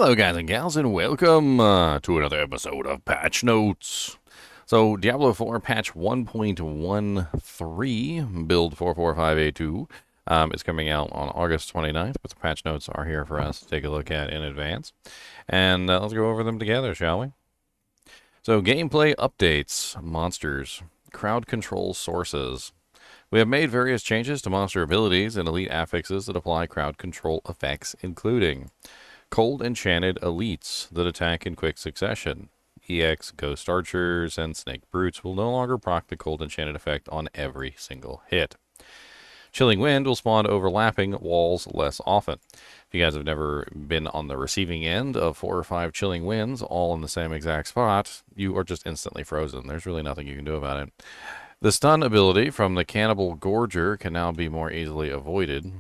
Hello, guys and gals, and welcome to another episode of Patch Notes. So, Diablo 4 patch 1.13, build 445A2, is coming out on August 29th, but the patch notes are here for us to take a look at in advance. And let's go over them together, shall we? So, gameplay updates, monsters, crowd control sources. We have made various changes to monster abilities and elite affixes that apply crowd control effects, including Cold Enchanted Elites that attack in quick succession. EX Ghost Archers and Snake Brutes will no longer proc the Cold Enchanted effect on every single hit. Chilling Wind will spawn overlapping walls less often. If you guys have never been on the receiving end of 4 or 5 Chilling Winds all in the same exact spot, you are just instantly frozen. There's really nothing you can do about it. The stun ability from the Cannibal Gorger can now be more easily avoided.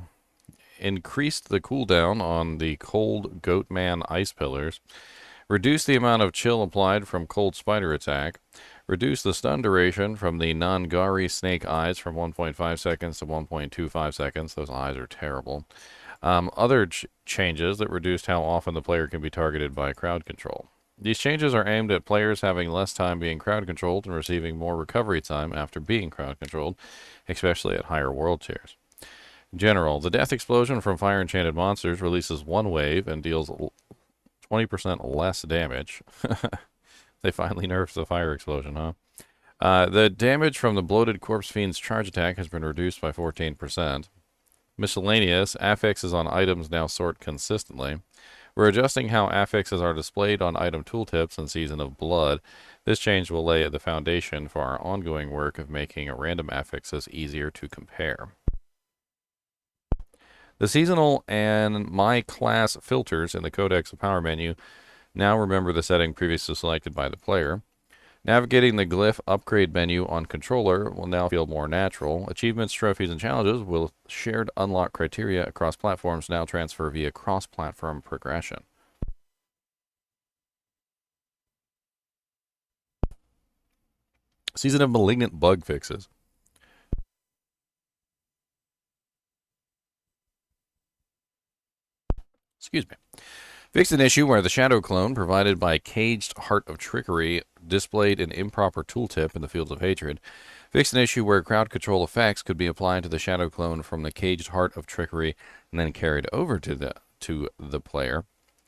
Increased the cooldown on the Cold Goatman Ice Pillars, reduced the amount of chill applied from Cold Spider attack, reduced the stun duration from the Nangari Snake Eyes from 1.5 seconds to 1.25 seconds. Those eyes are terrible. Other changes that reduced how often the player can be targeted by crowd control. These changes are aimed at players having less time being crowd controlled and receiving more recovery time after being crowd controlled, especially at higher world tiers. General, the death explosion from fire enchanted monsters releases one wave and deals 20% less damage. They finally nerfed the fire explosion, huh? The damage from the bloated corpse fiend's charge attack has been reduced by 14%. Miscellaneous, affixes on items now sort consistently. We're adjusting how affixes are displayed on item tooltips in Season of Blood. This change will lay the foundation for our ongoing work of making random affixes easier to compare. The seasonal and my class filters in the Codex of Power menu now remember the setting previously selected by the player. Navigating the glyph upgrade menu on controller will now feel more natural. Achievements, trophies, and challenges with shared unlock criteria across platforms now transfer via cross-platform progression. Season of Malignant Bug Fixes. Excuse me. Fixed an issue where the shadow clone provided by Caged Heart of Trickery displayed an improper tooltip in the Fields of Hatred. Fixed an issue where crowd control effects could be applied to the shadow clone from the Caged Heart of Trickery and then carried over to the player.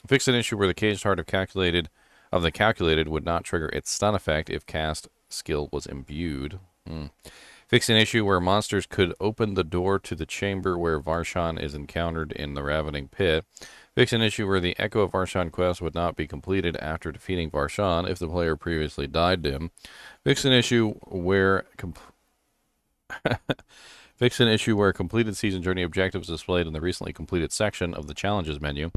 Fixed an issue where the Caged Heart of the calculated would not trigger its stun effect if cast skill was imbued. Fixed an issue where monsters could open the door to the chamber where Varshan is encountered in the Ravening Pit. Fixed an issue where the Echo of Varshan quest would not be completed after defeating Varshan if the player previously died to him. Fixed an issue where Fixed an issue where completed season journey objectives displayed in the recently completed section of the challenges menu.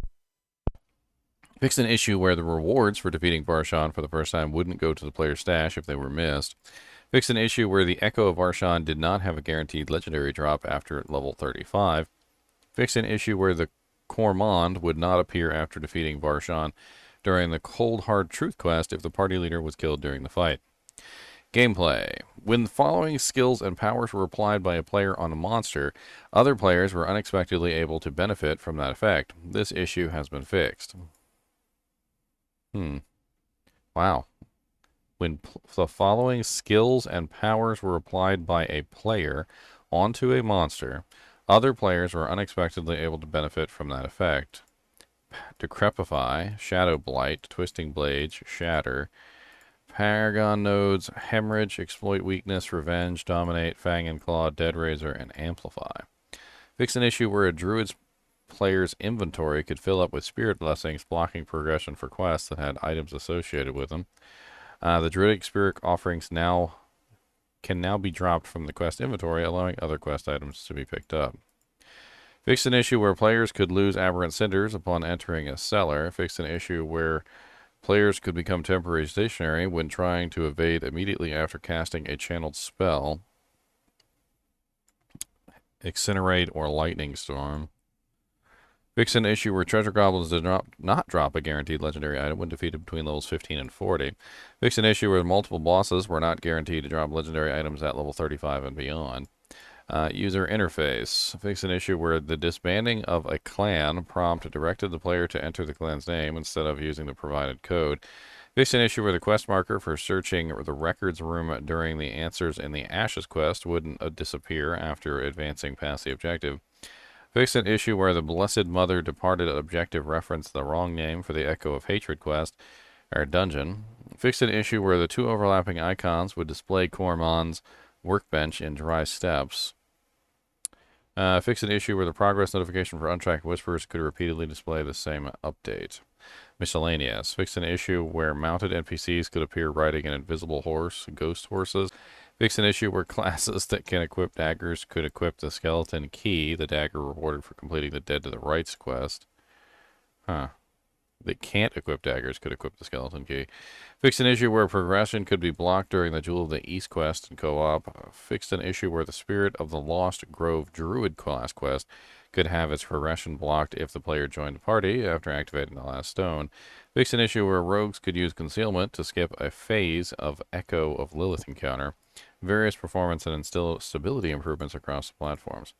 Fixed an issue where the rewards for defeating Varshan for the first time wouldn't go to the player's stash if they were missed. Fixed an issue where the Echo of Varshan did not have a guaranteed legendary drop after level 35. Fixed an issue where the Cormond would not appear after defeating Varshan during the Cold Hard Truth quest if the party leader was killed during the fight. Gameplay. When the following skills and powers were applied by a player on a monster, other players were unexpectedly able to benefit from that effect. This issue has been fixed. Wow. When the following skills and powers were applied by a player onto a monster, other players were unexpectedly able to benefit from that effect. Decrepify, Shadow Blight, Twisting Blades, Shatter, Paragon Nodes, Hemorrhage, Exploit Weakness, Revenge, Dominate, Fang and Claw, Dead Razor, and Amplify. Fix an issue where a druid's player's inventory could fill up with spirit blessings, blocking progression for quests that had items associated with them. The druidic spirit offerings can now be dropped from the quest inventory, allowing other quest items to be picked up. Fixed an issue where players could lose aberrant cinders upon entering a cellar. Fixed an issue where players could become temporary stationary when trying to evade immediately after casting a channeled spell. Incinerate or Lightning Storm. Fix an issue where treasure goblins did not drop a guaranteed legendary item when defeated between levels 15 and 40. Fix an issue where multiple bosses were not guaranteed to drop legendary items at level 35 and beyond. User interface. Fix an issue where the disbanding of a clan prompt directed the player to enter the clan's name instead of using the provided code. Fix an issue where the quest marker for searching the records room during the answers in the Ashes quest wouldn't disappear after advancing past the objective. Fix an issue where the Blessed Mother departed objective referenced the wrong name for the Echo of Hatred quest or dungeon. Fix an issue where the two overlapping icons would display Cormon's workbench in dry steps. Fix an issue where the progress notification for untracked whispers could repeatedly display the same update. Miscellaneous. Fix an issue where mounted NPCs could appear riding an invisible horse, ghost horses. Fix an issue where classes that can equip daggers could equip the skeleton key, the dagger rewarded for completing the Dead to the Rights quest. Huh. They can't equip daggers could equip the skeleton key. Fixed an issue where progression could be blocked during the Jewel of the East quest and co-op. Fixed an issue where the Spirit of the Lost Grove Druid class quest could have its progression blocked if the player joined the party after activating the last stone. Fixed an issue where rogues could use concealment to skip a phase of Echo of Lilith encounter. Various performance and stability improvements across the platforms.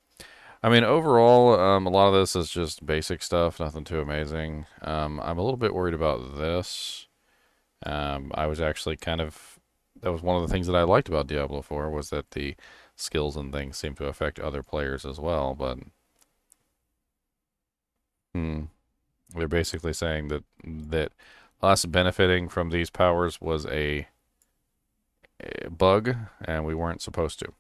I mean, overall, a lot of this is just basic stuff, nothing too amazing. I'm a little bit worried about this. I was actually that was one of the things that I liked about Diablo 4 was that the skills and things seem to affect other players as well, but they're basically saying that us benefiting from these powers was a bug, and we weren't supposed to.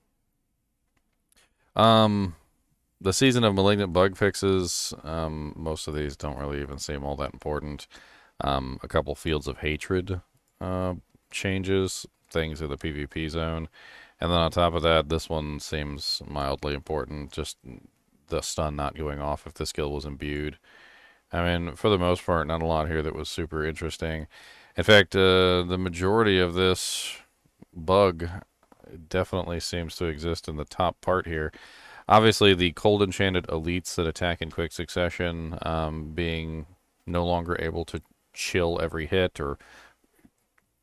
The season of Malignant bug fixes, most of these don't really even seem all that important. A couple Fields of Hatred changes, things in the PvP zone. And then on top of that, this one seems mildly important, just the stun not going off if the skill was imbued. I mean, for the most part, not a lot here that was super interesting. In fact, the majority of this bug definitely seems to exist in the top part here. Obviously, the cold enchanted elites that attack in quick succession, being no longer able to chill every hit or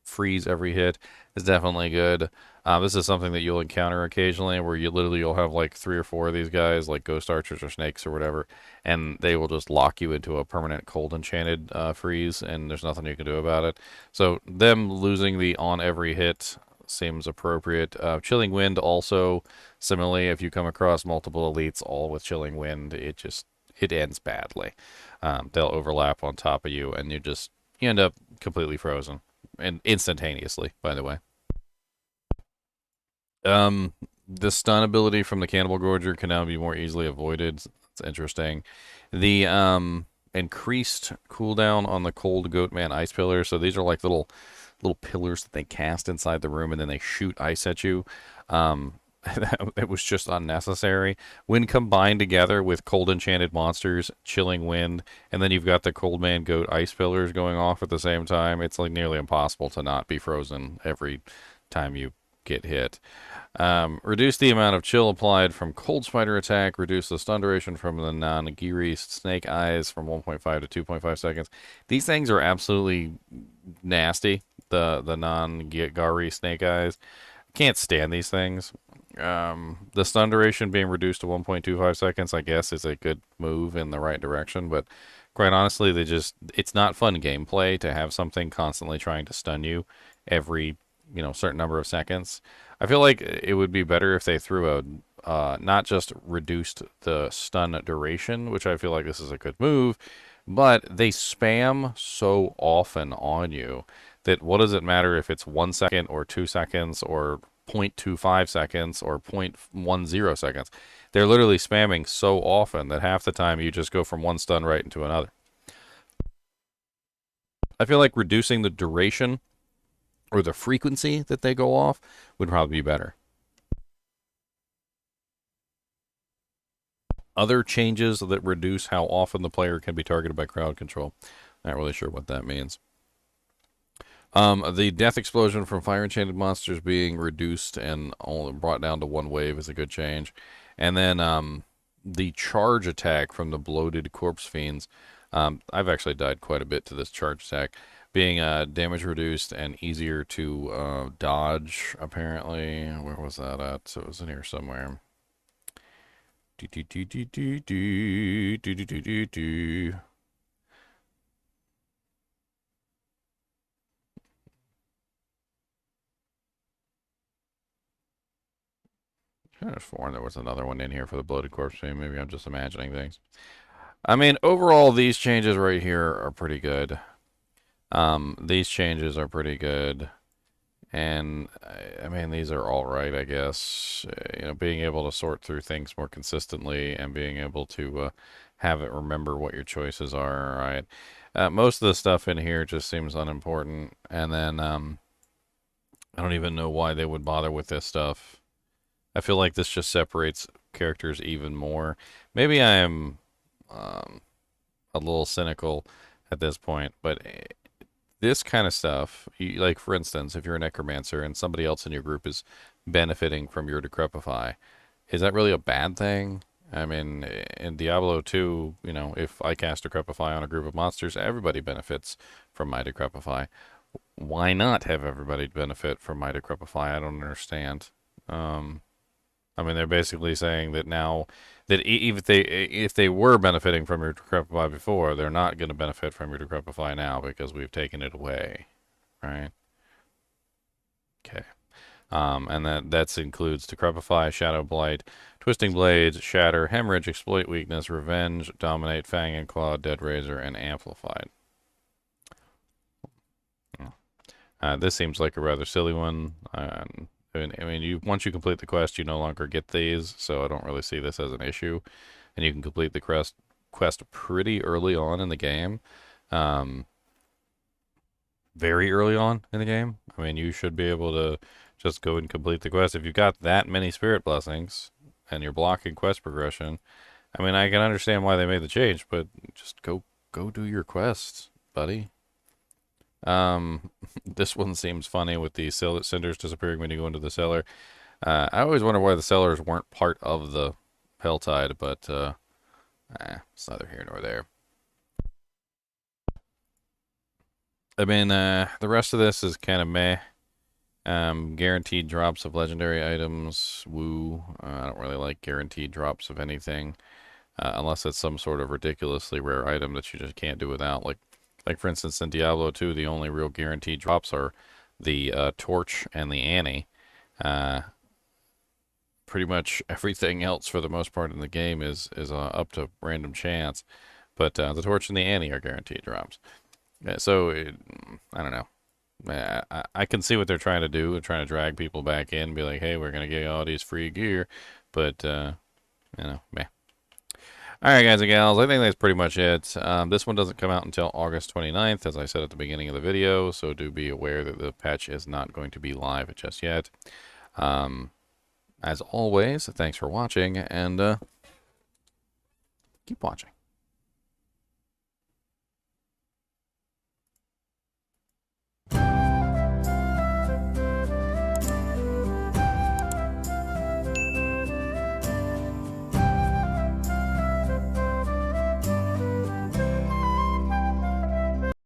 freeze every hit is definitely good. This is something that you'll encounter occasionally where you'll have like 3 or 4 of these guys, like ghost archers or snakes or whatever, and they will just lock you into a permanent cold enchanted freeze, and there's nothing you can do about it. So them losing the on every hit seems appropriate. Chilling Wind also, similarly, if you come across multiple elites all with Chilling Wind, it ends badly. They'll overlap on top of you, and you end up completely frozen, and instantaneously, by the way. The stun ability from the Cannibal Gorger can now be more easily avoided. It's interesting. The increased cooldown on the Cold Goatman Ice Pillar. So these are like little pillars that they cast inside the room, and then they shoot ice at you. It was just unnecessary. When combined together with Cold Enchanted Monsters, Chilling Wind, and then you've got the Cold Man Goat Ice Pillars going off at the same time, it's like nearly impossible to not be frozen every time you get hit. Reduce the amount of chill applied from Cold Spider attack. Reduce the stun duration from the non-Giri Snake Eyes from 1.5 to 2.5 seconds. These things are absolutely nasty. The non-Giri Snake Eyes. Can't stand these things. The stun duration being reduced to 1.25 seconds, I guess, is a good move in the right direction, but quite honestly, it's not fun gameplay to have something constantly trying to stun you every, certain number of seconds. I feel like it would be better if they threw not just reduced the stun duration, which I feel like this is a good move, but they spam so often on you that what does it matter if it's 1 second or 2 seconds or 0.25 seconds or 0.10 seconds? They're literally spamming so often that half the time you just go from one stun right into another. I feel like reducing the duration or the frequency that they go off would probably be better. Other changes that reduce how often the player can be targeted by crowd control. Not really sure what that means. The death explosion from fire enchanted monsters being reduced and only brought down to 1 wave is a good change. And then the charge attack from the bloated corpse fiends. I've actually died quite a bit to this charge attack. Being damage reduced and easier to dodge, apparently. Where was that at? So it was in here somewhere. Do, do, do, do, do, do, do, do, do, do. I could have sworn there was another one in here for the bloated corpse theme. Maybe I'm just imagining things. I mean, overall, these changes right here are pretty good. These changes are pretty good. And I mean, these are all right, I guess. You know, being able to sort through things more consistently and being able to have it remember what your choices are, right? Most of the stuff in here just seems unimportant. And then I don't even know why they would bother with this stuff. I feel like this just separates characters even more. Maybe I am um, a little cynical at this point, but this kind of stuff, like for instance, if you're a necromancer and somebody else in your group is benefiting from your decrepify, is that really a bad thing? I mean, in Diablo 2, you know, if I cast decrepify on a group of monsters, everybody benefits from my decrepify. Why not have everybody benefit from my decrepify? I don't understand. Um, I mean, they're basically saying that now that if they were benefiting from your decrepify before, they're not going to benefit from your decrepify now because we've taken it away, right? Okay. And that includes decrepify, shadow blight, twisting blades, shatter, hemorrhage, exploit weakness, revenge, dominate, fang and claw, dead razor, and amplified. This seems like a rather silly one. I mean, once you complete the quest, you no longer get these, so I don't really see this as an issue. And you can complete the quest pretty early on in the game, um, very early on in the game. I mean, you should be able to just go and complete the quest if you've got that many spirit blessings and you're blocking quest progression. I mean, I can understand why they made the change, but just go do your quests, buddy. Um, this one seems funny with the cinders disappearing when you go into the cellar. I always wonder why the cellars weren't part of the HellTide, but it's neither here nor there. I mean, the rest of this is kind of meh. Guaranteed drops of legendary items. Woo. I don't really like guaranteed drops of anything, unless it's some sort of ridiculously rare item that you just can't do without. Like for instance, in Diablo 2, the only real guaranteed drops are the torch and the Annie. Uh, Pretty much everything else, for the most part in the game, is up to random chance. But the torch and the Annie are guaranteed drops. I don't know. I can see what they're trying to do. They're trying to drag people back in and be like, hey, we're going to give you all these free gear. But, meh. All right, guys and gals, I think that's pretty much it. This one doesn't come out until August 29th, as I said at the beginning of the video, so do be aware that the patch is not going to be live just yet. As always, thanks for watching, and keep watching.